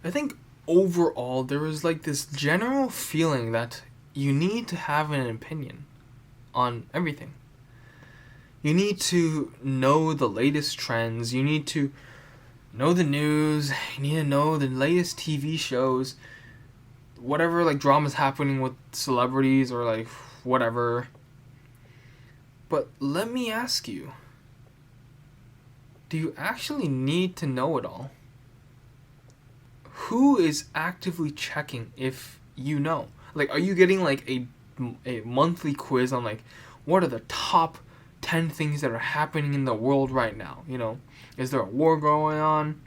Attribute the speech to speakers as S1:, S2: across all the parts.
S1: I think overall there is like this general feeling that you need to have an opinion on everything. You need to know the latest trends. You need to know the news. You need to know the latest TV shows. Whatever like drama's happening with celebrities or like whatever. But let me ask you, do you actually need to know it all? Who is actively checking if you know? Like, are you getting like a monthly quiz on like what are the top 10 things that are happening in the world right now? You know, is there a war going on?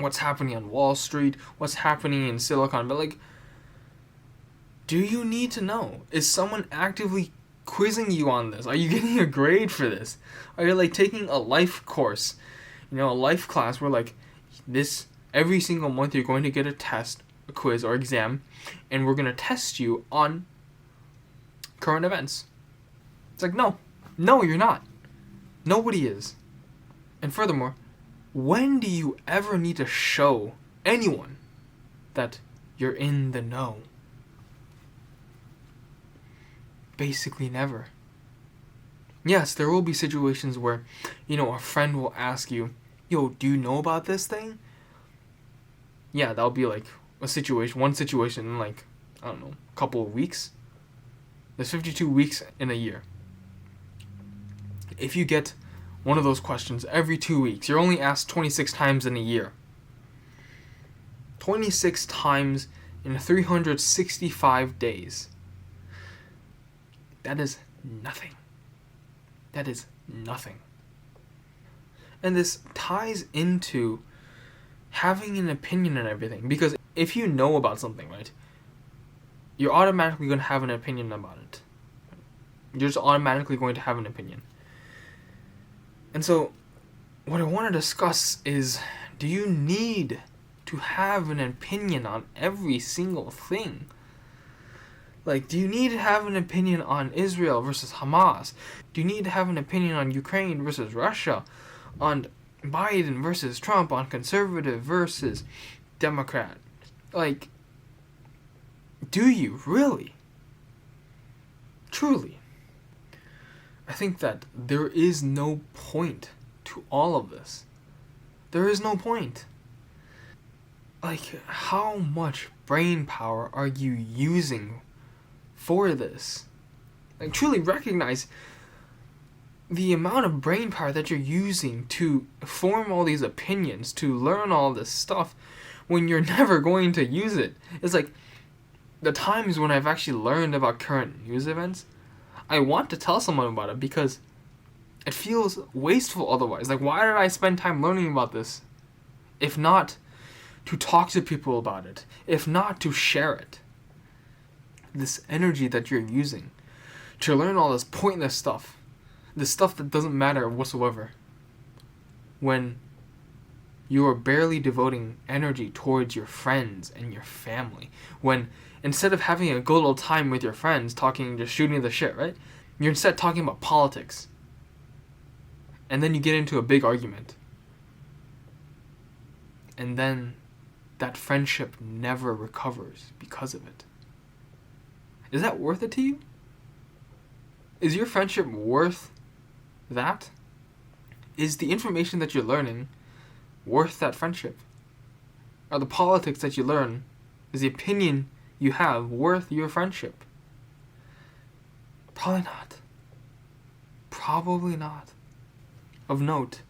S1: What's happening on Wall Street? What's happening in Silicon Valley? Like, do you need to know? Is someone actively quizzing you on this? Are you getting a grade for this? Are you like taking a life course? You know, a life class where like this every single month you're going to get a test, a quiz or exam, and we're going to test you on current events. It's like, no, you're not. Nobody is. And furthermore, when do you ever need to show anyone that you're in the know? Basically never. Yes, there will be situations where, you know, a friend will ask you, yo, do you know about this thing? Yeah, that'll be like one situation in like, I don't know, a couple of weeks. There's 52 weeks in a year. If you get one of those questions every 2 weeks, you're only asked 26 times in a year. 26 times in 365 days. That is nothing. That is nothing. And this ties into having an opinion on everything. Because if you know about something, right, you're automatically going to have an opinion about it. You're just automatically going to have an opinion. And so, what I want to discuss is, do you need to have an opinion on every single thing? Like, do you need to have an opinion on Israel versus Hamas? Do you need to have an opinion on Ukraine versus Russia? On Biden versus Trump? On conservative versus Democrat? Like, do you really? Truly? I think that there is no point to all of this. There is no point. Like, how much brain power are you using for this? Like, truly recognize the amount of brain power that you're using to form all these opinions, to learn all this stuff, when you're never going to use it. It's like, the times when I've actually learned about current news events, I want to tell someone about it because it feels wasteful otherwise. Like, why did I spend time learning about this? If not to talk to people about it. If not to share it. This energy that you're using to learn all this pointless stuff. This stuff that doesn't matter whatsoever. When you are barely devoting energy towards your friends and your family. When instead of having a good old time with your friends, talking, just shooting the shit, right? You're instead talking about politics. And then you get into a big argument. And then that friendship never recovers because of it. Is that worth it to you? Is your friendship worth that? Is the information that you're learning worth that friendship? Are the politics that you learn, is the opinion you have worth your friendship? Probably not. Probably not. Of note,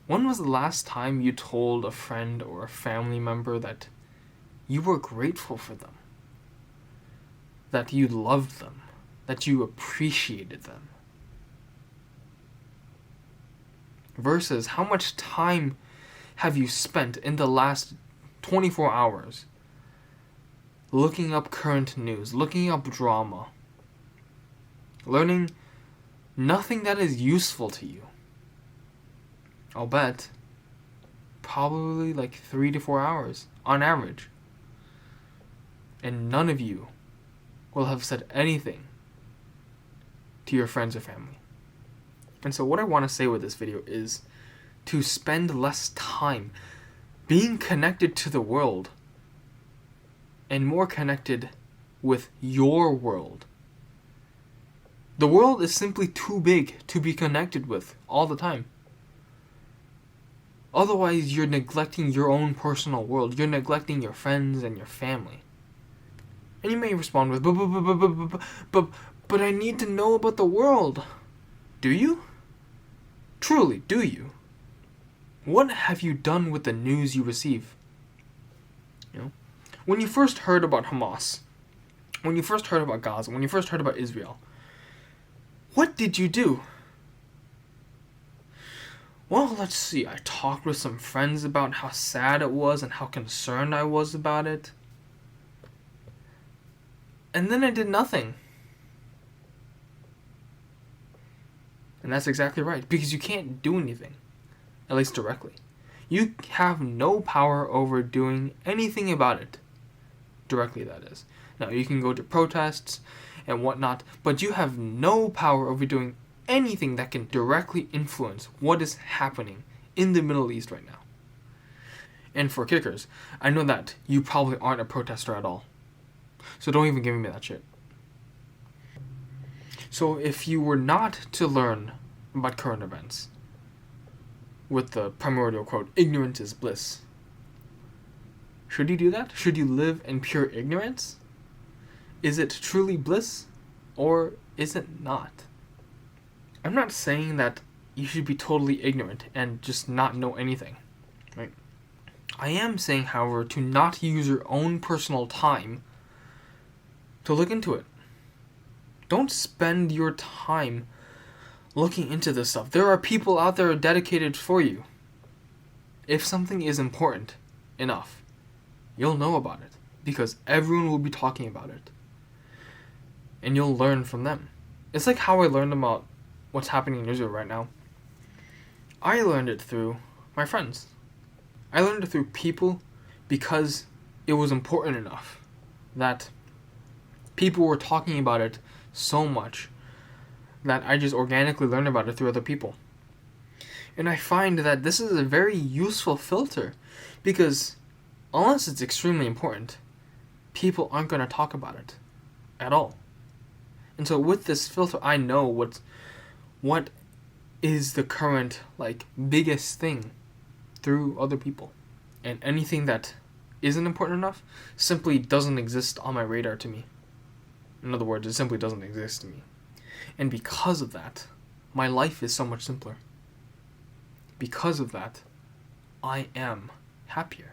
S1: when was the last time you told a friend or a family member that you were grateful for them? That you loved them? That you appreciated them? Versus how much time have you spent in the last 24 hours looking up current news, looking up drama, learning nothing that is useful to you? I'll bet probably like 3 to 4 hours on average. And none of you will have said anything to your friends or family. And so what I want to say with this video is to spend less time being connected to the world and more connected with your world. The world is simply too big to be connected with all the time. Otherwise, you're neglecting your own personal world. You're neglecting your friends and your family. And you may respond with, but I need to know about the world. Do you? Truly, do you? What have you done with the news you receive? When you first heard about Hamas, when you first heard about Gaza, when you first heard about Israel, what did you do? Well, let's see. I talked with some friends about how sad it was and how concerned I was about it. And then I did nothing. And that's exactly right, because you can't do anything, at least directly. You have no power over doing anything about it. Directly, that is. Now, you can go to protests and whatnot, but you have no power over doing anything that can directly influence what is happening in the Middle East right now. And for kickers, I know that you probably aren't a protester at all. So don't even give me that shit. So if you were not to learn about current events, with the primordial quote, ignorance is bliss, should you do that? Should you live in pure ignorance? Is it truly bliss, or is it not? I'm not saying that you should be totally ignorant and just not know anything, right? I am saying, however, to not use your own personal time to look into it. Don't spend your time looking into this stuff. There are people out there dedicated for you. If something is important enough, you'll know about it because everyone will be talking about it. And you'll learn from them. It's like how I learned about what's happening in Israel right now. I learned it through my friends. I learned it through people because it was important enough that people were talking about it so much that I just organically learned about it through other people. And I find that this is a very useful filter because unless it's extremely important, people aren't going to talk about it at all. And so with this filter, I know what is the current biggest thing through other people. And anything that isn't important enough simply doesn't exist on my radar to me. In other words, it simply doesn't exist to me. And because of that, my life is so much simpler. Because of that, I am happier.